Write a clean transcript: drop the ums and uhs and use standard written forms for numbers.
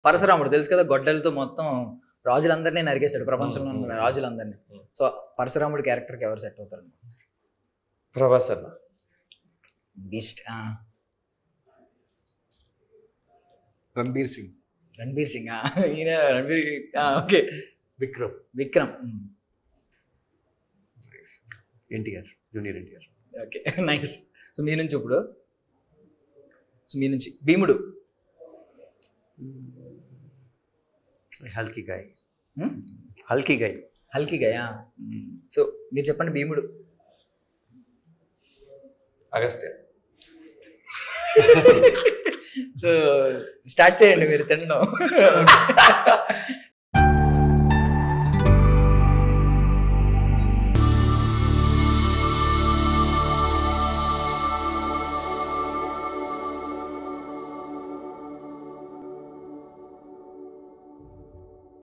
పరశురాముడు తెలుసు కదా, గొడ్డలతో మొత్తం రాజులందరినీ నరికేశాడు, ప్రపంచంలో ఉన్న రాజులందరినీ. సో పరశురాముడి క్యారెక్టర్కి ఎవరు సెట్ అవుతారు? ప్రభాస్ అన్న. బీస్ట్. రణబీర్ సింగ్. రణబీర్ సింగ్. ఈయన Ranbir. Okay. Vikram. NTR, junior NTR. Okay, nice. So మీ నుంచి ఇప్పుడు, భీముడు. హల్కీ గాయ్. సో మీరు చెప్పండి భీముడు. అగస్త్య. సో స్టార్ట్ చేయండి మీరు తినడం.